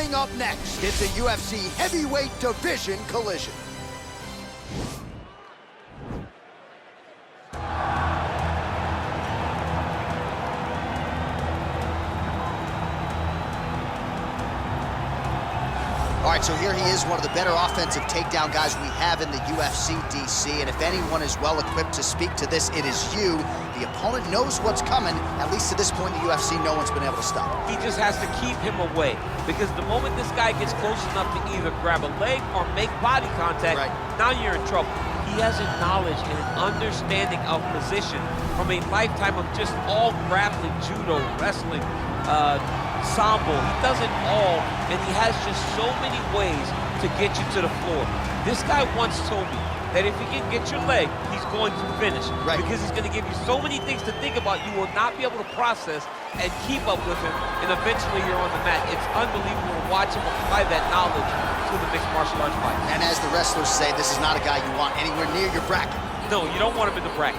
Coming up next, it's a UFC heavyweight division collision. All right, so here he is, one of the better offensive takedown guys we have in the UFC, DC. And if anyone is well equipped to speak to this, it is you. The opponent knows what's coming. At least to this point in the UFC, no one's been able to stop him. He just has to keep him away, because the moment this guy gets close enough to either grab a leg or make body contact, now you're in trouble. He has a knowledge and an understanding of position from a lifetime of just all grappling, judo, wrestling, sambo. He does it all, and he has just so many ways to get you to the floor. This guy once told me that if he can get your leg, he's going to finish. Because he's going to give you so many things to think about, you will not be able to process and keep up with him, and eventually you're on the mat. It's unbelievable to watch him apply that knowledge to the mixed martial arts fight. And as the wrestlers say, this is not a guy you want anywhere near your bracket. No, you don't want him in the bracket.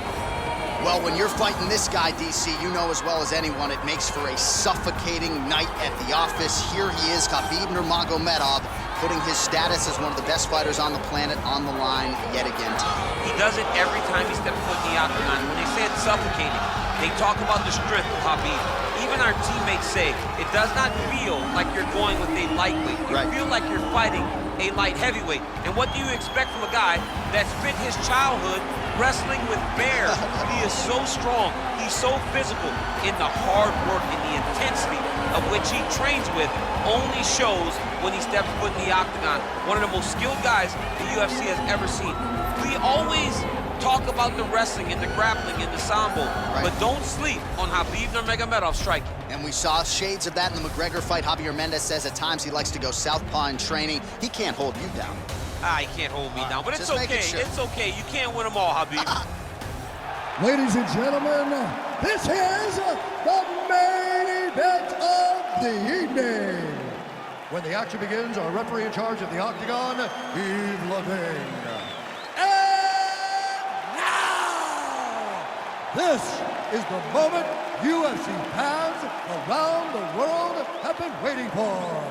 Well, when you're fighting this guy, DC, you know as well as anyone, it makes for a suffocating night at the office. Here he is, Khabib Nurmagomedov, putting his status as one of the best fighters on the planet on the line yet again tonight. He does it every time he steps foot in the octagon. When they say it's suffocating, they talk about the strength of Khabib. Even our teammates say it does not feel like you're going with a lightweight. You feel like you're fighting a light heavyweight. And what do you expect from a guy that spent his childhood wrestling with bears? He is so strong, he's so physical, in the hard work and the intensity of which he trains with only shows when he steps foot in the octagon. One of the most skilled guys the UFC has ever seen. We always talk about the wrestling and the grappling and the sambo, but don't sleep on Khabib Nurmagomedov striking. And we saw shades of that in the McGregor fight. Javier Mendez says at times he likes to go southpaw in training. He can't hold you down. He can't hold me down, but it's okay. Sure. It's okay. You can't win them all, Khabib. Ladies and gentlemen, this is the main event of the evening. When the action begins, our referee in charge of the octagon, Yves Levine. And now, this is the moment UFC fans around the world have been waiting for.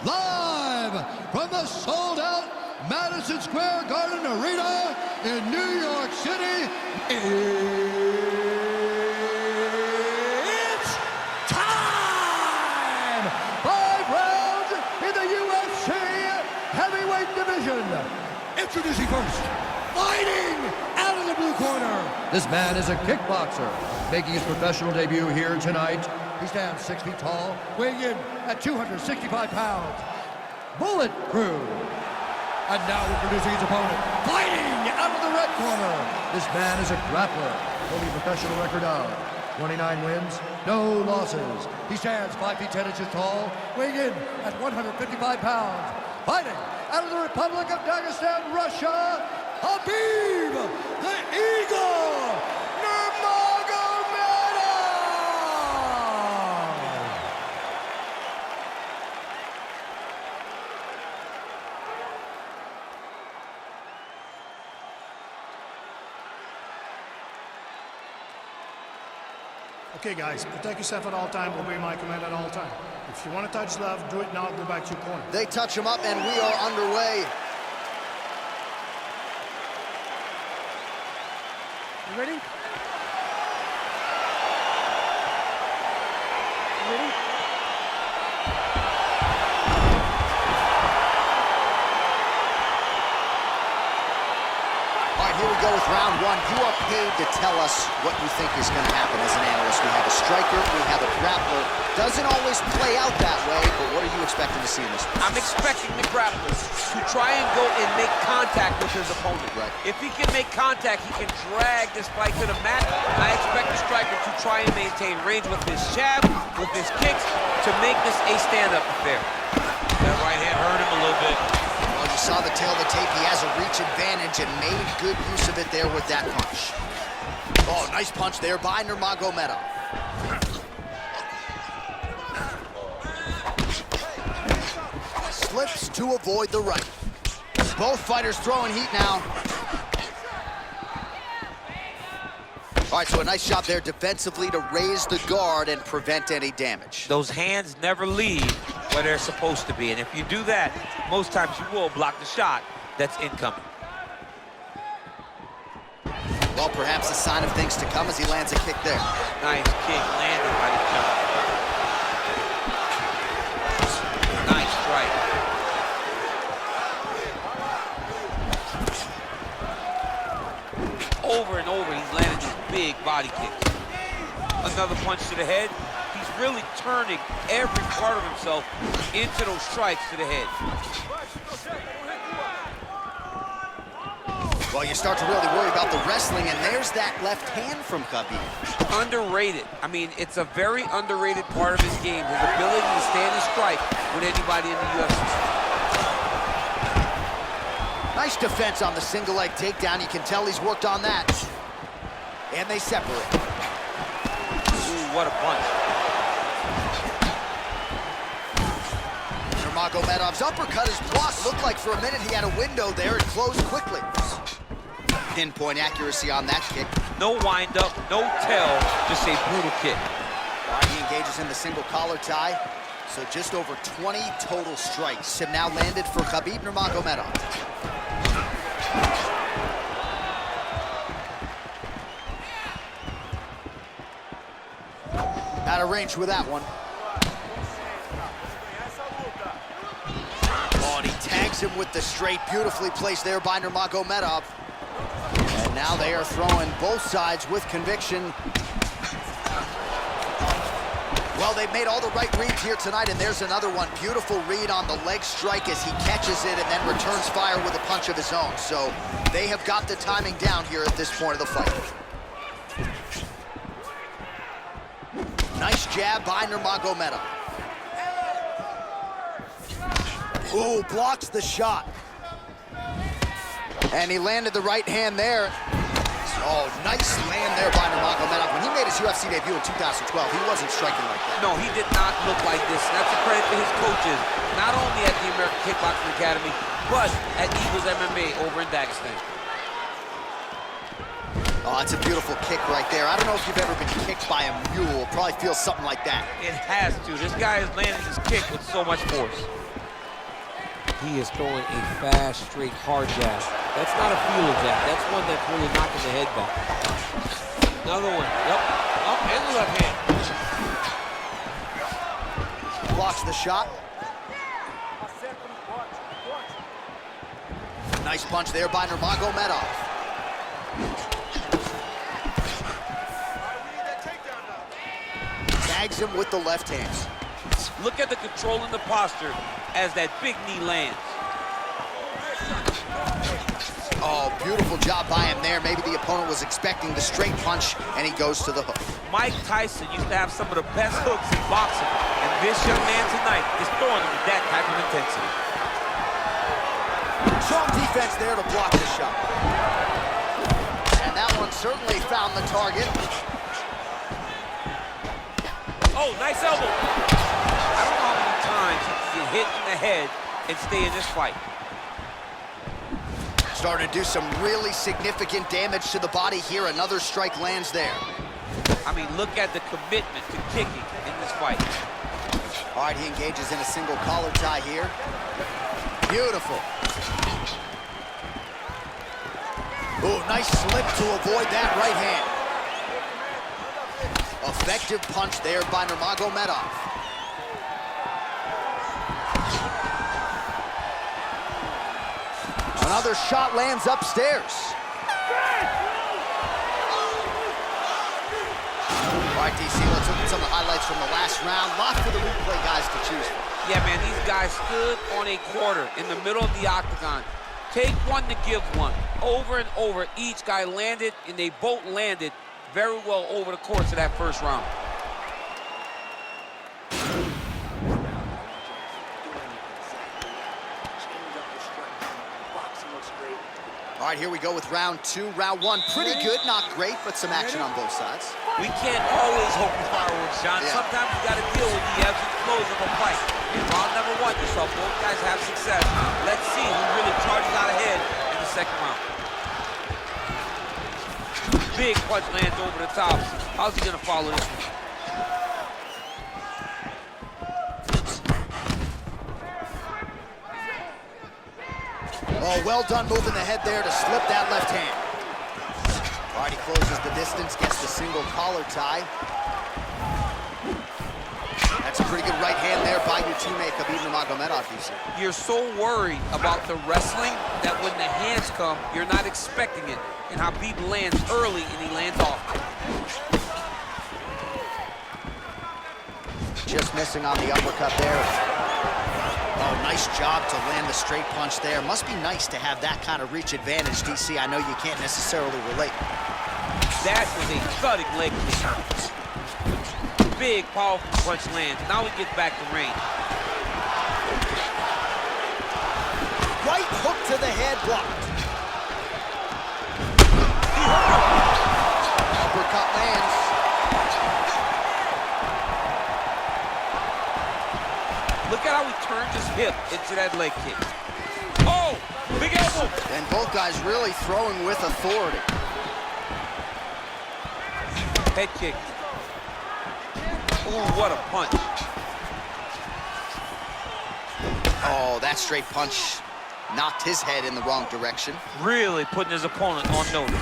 Live from the sold-out Madison Square Garden Arena in New York City, it's time! 5 rounds in the UFC heavyweight division. Introducing first, fighting out of the blue corner. This man is a kickboxer, making his professional debut here tonight. He stands 6 feet tall, weighing in at 265 pounds. Bullet Crew. And now introducing his opponent, fighting out of the red corner. This man is a grappler, holding a professional record of 29 wins, no losses. He stands 5 feet 10 inches tall, weighing in at 155 pounds. Fighting out of the Republic of Dagestan, Russia, Khabib the Eagle Nurmagomedov! Okay, guys, protect yourself at all time, obey my command at all time. If you want to touch love, do it now, go back to your corner. They touch him up, and we are underway. You ready? You ready? All right, here we go with round 1. You are paid to tell us what you think is going to happen as an analyst. We have a striker, we have a grappler. Doesn't always play out that way, but what are you expecting to see in this? I'm expecting the grappler to try and go and make contact with his opponent. If he can make contact, he can drag this fight to the mat. I expect the striker to try and maintain range with his jab, with his kicks, to make this a stand-up affair. That right hand hurt him a little bit. Well, you saw the tail of the tape. He has a reach advantage and made good use of it there with that punch. Oh, nice punch there by Nurmagomedov. Slips to avoid the right. Both fighters throwing heat now. All right, so a nice job there defensively to raise the guard and prevent any damage. Those hands never leave where they're supposed to be. And if you do that, most times you will block the shot that's incoming. Well, perhaps a sign of things to come as he lands a kick there. Nice kick landed by the jump. Nice strike. Over and over, he's landed these big body kicks. Another punch to the head. He's really turning every part of himself into those strikes to the head. Well, you start to really worry about the wrestling, and there's that left hand from Khabib. Underrated. I mean, it's a very underrated part of his game, his ability to stand and strike with anybody in the UFC. Nice defense on the single leg takedown. You can tell he's worked on that. And they separate. Ooh, what a punch. Nurmagomedov's uppercut is blocked. Looked like for a minute he had a window there. It closed quickly. Pinpoint accuracy on that kick. No wind up, no tell, just a brutal kick. All right, he engages in the single collar tie. So just over 20 total strikes have now landed for Khabib Nurmagomedov. Out of range with that one. Oh, and he tags him with the straight. Beautifully placed there by Nurmagomedov. And now they are throwing both sides with conviction. Well, they've made all the right reads here tonight, and there's another one. Beautiful read on the leg strike as he catches it and then returns fire with a punch of his own. So they have got the timing down here at this point of the fight. Nice jab by Nurmagomedov. Ooh, blocks the shot. And he landed the right hand there. Oh, nice land there by Nurmagomedov. When he made his UFC debut in 2012, he wasn't striking like that. No, he did not look like this. That's a credit to his coaches, not only at the American Kickboxing Academy, but at Eagles MMA over in Dagestan. Oh, that's a beautiful kick right there. I don't know if you've ever been kicked by a mule. Probably feels something like that. It has to. This guy has landed his kick with so much force. He is throwing a fast, straight, hard jab. That's not a feeler jab. That's one that's really knocking the head back. Another one. Yep. Up and the left hand. Blocks the shot. Nice punch there by Nurmagomedov. Tags him with the left hand. Look at the control in the posture as that big knee lands. Oh, beautiful job by him there. Maybe the opponent was expecting the straight punch, and he goes to the hook. Mike Tyson used to have some of the best hooks in boxing, and this young man tonight is throwing him with that type of intensity. Strong defense there to block the shot. And that one certainly found the target. Oh, nice elbow. I don't know how many times you can get hit in the head and stay in this fight. Starting to do some really significant damage to the body here. Another strike lands there. I mean, look at the commitment to kicking in this fight. All right, he engages in a single collar tie here. Beautiful. Oh, nice slip to avoid that right hand. Effective punch there by Nurmagomedov. Another shot lands upstairs. All right, DC, let's look at some of the highlights from the last round. Lot for the replay guys to choose from. Yeah, man, these guys stood on a quarter in the middle of the octagon. Take one to give one. Over and over, each guy landed, and they both landed very well over the course of that first round. All right, here we go with round two. Round one, pretty good, not great, but some action on both sides. We can't always hope for fireworks, John. Yeah. Sometimes you got to deal with the ebbs and flows of a fight. In round number one, you saw both guys have success. Let's see who really charges out ahead in the second round. Big punch lands over the top. How's he gonna follow this one? Oh, well done moving the head there to slip that left hand. All right, he closes the distance, gets the single collar tie. That's a pretty good right hand there by your teammate, Khabib Nurmagomedov, DC. You're so worried about the wrestling that when the hands come, you're not expecting it. And Khabib lands early and he lands off. Just missing on the uppercut there. Oh, nice job to land the straight punch there. Must be nice to have that kind of reach advantage, DC. I know you can't necessarily relate. That was a thudding leg kick. Big, powerful punch lands. Now he gets back to range. Right hook to the head, blocked. He hurt him. Uppercut lands. Look at how he turns his hip into that leg kick. Oh, big elbow. And both guys really throwing with authority. Head kick. Ooh, what a punch. Oh, that straight punch knocked his head in the wrong direction. Really putting his opponent on notice.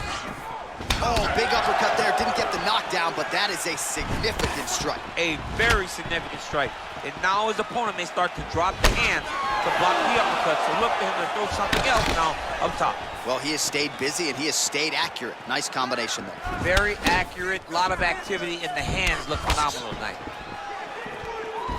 Oh, big uppercut there. Didn't get the knockdown, but that is a significant strike. A very significant strike. And now his opponent may start to drop the hands to block the uppercut. So look for him to throw something else now up top. Well, he has stayed busy and he has stayed accurate. Nice combination there. Very accurate, a lot of activity, and the hands look phenomenal tonight.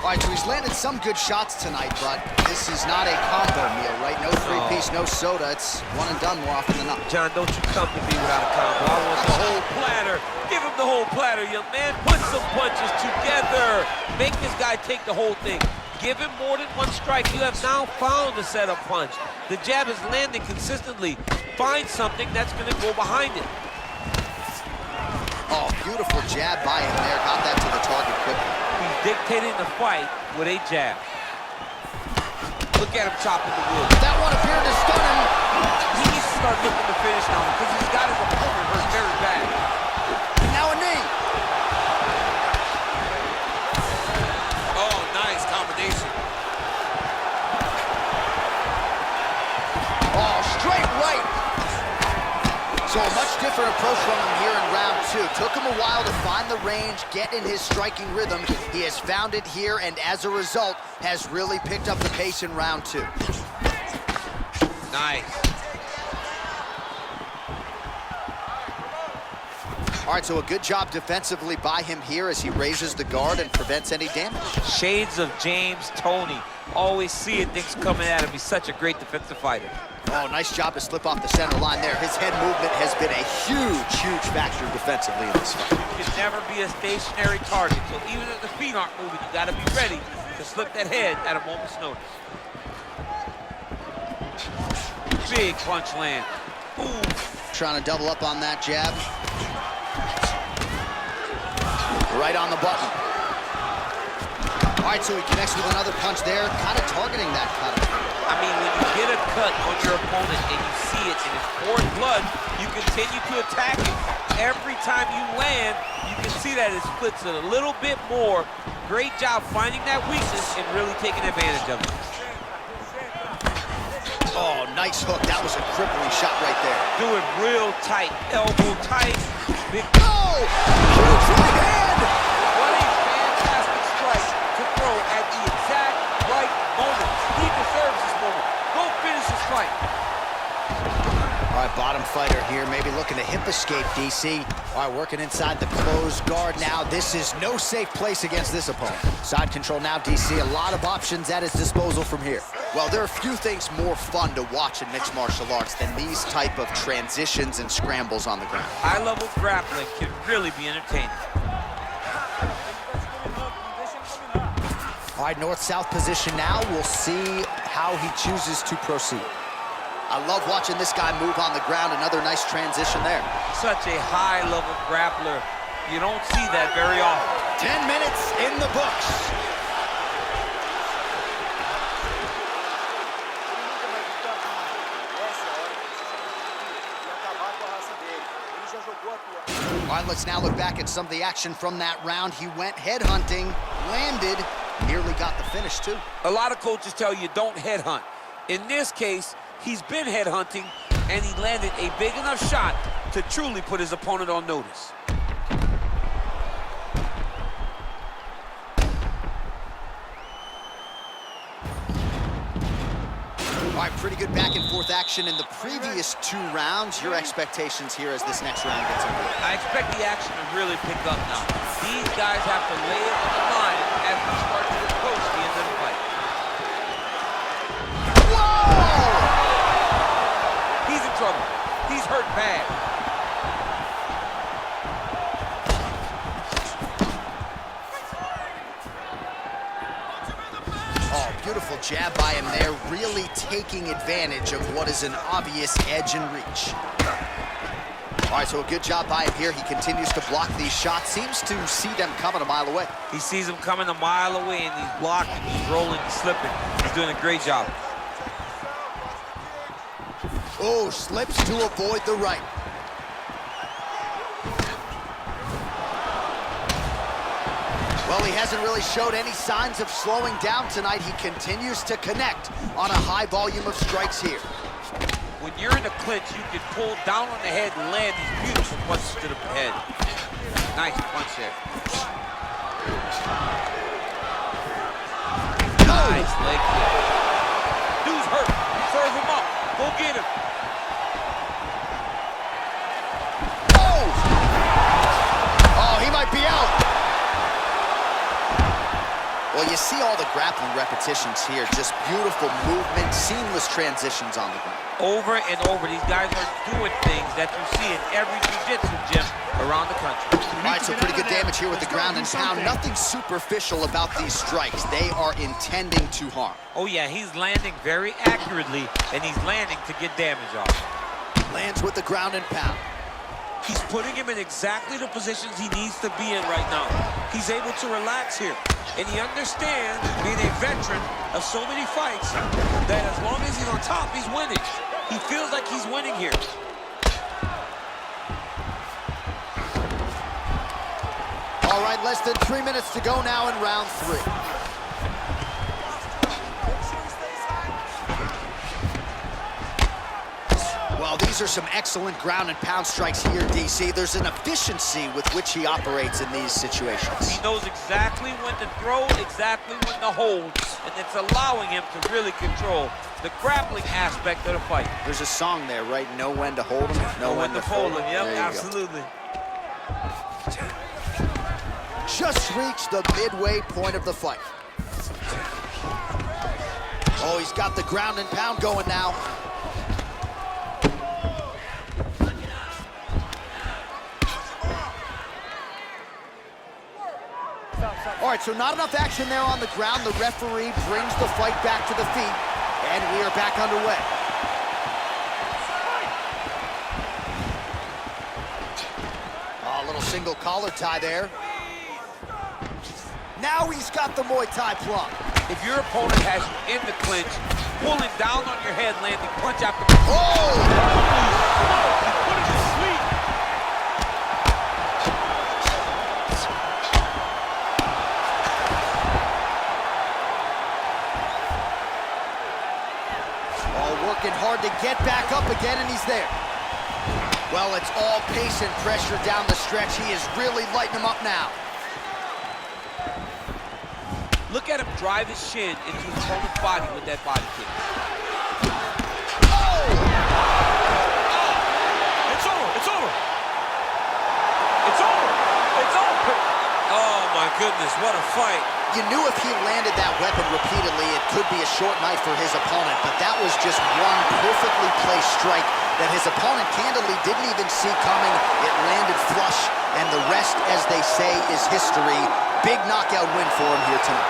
All right, so he's landed some good shots tonight, but this is not a combo meal, right? No three-piece, no soda. It's one and done more often than not. John, don't you come to me without a combo. I want the whole platter. Give him the whole platter, young man. Put some punches together. Make this guy take the whole thing. Give him more than one strike. You have now found the setup punch. The jab is landing consistently. Find something that's going to go behind it. Oh, beautiful jab by him there. Got that to the target quickly. He's dictating the fight with a jab. Look at him chopping the wood. That one appeared to stun him. He needs to start looking to finish now because he's got his opponent hurt very bad. Now a knee. Oh, nice combination. Oh, straight right. So a much different approach from him here in round two. Took him a while to find the range, get in his striking rhythm. He has found it here, and as a result, has really picked up the pace in round two. Nice. All right, so a good job defensively by him here as he raises the guard and prevents any damage. Shades of James Toney. Always seeing things coming at him. He's such a great defensive fighter. Oh, nice job to slip off the center line there. His head movement has been a huge, huge factor defensively in this fight. You can never be a stationary target, so even if the feet aren't moving, you gotta be ready to slip that head at a moment's notice. Big punch land. Ooh. Trying to double up on that jab. Right on the button. All right, so he connects with another punch there, kind of targeting that cut. I mean, when you get a cut on your opponent and you see it and it's pouring blood, you continue to attack it. Every time you land, you can see that it splits it a little bit more. Great job finding that weakness and really taking advantage of it. Oh, nice hook. That was a crippling shot right there. Do it real tight, elbow tight. Big. Oh! Huge right hand! What a fantastic strike to throw at the exact right moment. He deserves this moment. Go finish this fight. All right, bottom fighter here, maybe looking to hip escape, DC. All right, working inside the closed guard now. This is no safe place against this opponent. Side control now, DC. A lot of options at his disposal from here. Well, there are few things more fun to watch in mixed martial arts than these type of transitions and scrambles on the ground. High-level grappling can really be entertaining. All right, north-south position now. We'll see how he chooses to proceed. I love watching this guy move on the ground. Another nice transition there. Such a high-level grappler. You don't see that very often. 10 minutes in the books. let's now look back at some of the action from that round. He went headhunting, landed, nearly got the finish too. A lot of coaches tell you don't headhunt. In this case, he's been headhunting, and he landed a big enough shot to truly put his opponent on notice. All right, pretty good back and forth action in the previous 2 rounds. Your expectations here as this next round gets underway? I expect the action to really pick up now. These guys have to lay it on the line as we start to approach the end of the fight. Whoa! He's in trouble. He's hurt bad. Beautiful jab by him there, really taking advantage of what is an obvious edge and reach. All right, so a good job by him here. He continues to block these shots. Seems to see them coming a mile away. He sees them coming a mile away, and he's blocking, he's rolling, he's slipping. He's doing a great job. Oh, slips to avoid the right. Well, he hasn't really showed any signs of slowing down tonight. He continues to connect on a high volume of strikes here. When you're in a clinch, you can pull down on the head and land these beautiful punches to the head. Nice punch there. Nice leg kick. Dude's hurt. Serve him up. Go get him. Oh! Oh, he might be out. Well, you see all the grappling repetitions here. Just beautiful movement, seamless transitions on the ground. Over and over, these guys are doing things that you see in every jiu-jitsu gym around the country. All right, so pretty good damage here with the ground and pound. Nothing superficial about these strikes. They are intending to harm. Oh, yeah, he's landing very accurately, and he's landing to get damage off. Lands with the ground and pound. He's putting him in exactly the positions he needs to be in right now. He's able to relax here. And he understands, being a veteran of so many fights, that as long as he's on top, he's winning. He feels like he's winning here. All right, less than 3 minutes to go now in round 3. Well, these are some excellent ground and pound strikes here, DC. There's an efficiency with which he operates in these situations. He knows exactly when to throw, exactly when to hold, and it's allowing him to really control the grappling aspect of the fight. There's a song there, right? Know when to hold him, know when to fold him. Yep, absolutely. Just reached the midway point of the fight. Oh, he's got the ground and pound going now. All right, so not enough action there on the ground. The referee brings the fight back to the feet, and we are back underway. Oh, a little single collar tie there. Now he's got the Muay Thai plum. If your opponent has you in the clinch, pulling down on your head, landing punch after punch. Oh! Working hard to get back up again, and he's there. Well, it's all pace and pressure down the stretch. He is really lighting him up now. Look at him drive his shin into his opponent's body with that body kick. Oh! It's over! It's over! It's over! It's over! Oh, my goodness, what a fight. You knew if he landed that weapon repeatedly, it could be a short night for his opponent, but that was just one perfectly placed strike that his opponent candidly didn't even see coming. It landed flush, and the rest, as they say, is history. Big knockout win for him here tonight.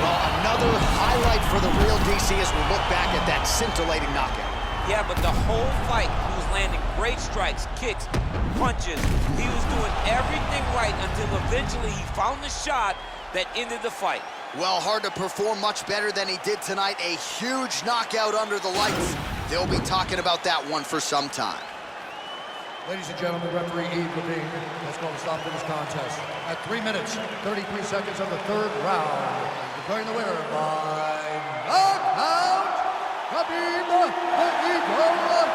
Well, another highlight for the real DC as we look back at that scintillating knockout. Yeah, but the whole fight, he was landing great strikes, kicks, punches. He was doing everything right until eventually he found the shot that ended the fight. Well, hard to perform much better than he did tonight. A huge knockout under the lights. They'll be talking about that one for some time. Ladies and gentlemen, referee Yves Levine has called a stop to this contest at 3 minutes, 33 seconds of the third round, declaring the winner by knockout, Khabib Nurmagomedov.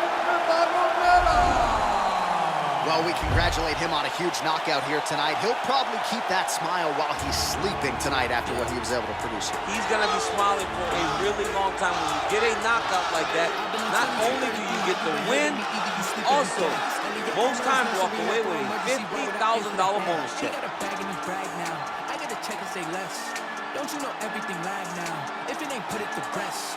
Well, we congratulate him on a huge knockout here tonight. He'll probably keep that smile while he's sleeping tonight after what he was able to produce here. He's going to be smiling for a really long time. When you get a knockout like that, not only do you get the win, also, most times walk away with a $50,000 bonus check. I gotta check and say less. Don't you know everything live now? If it ain't put it to rest.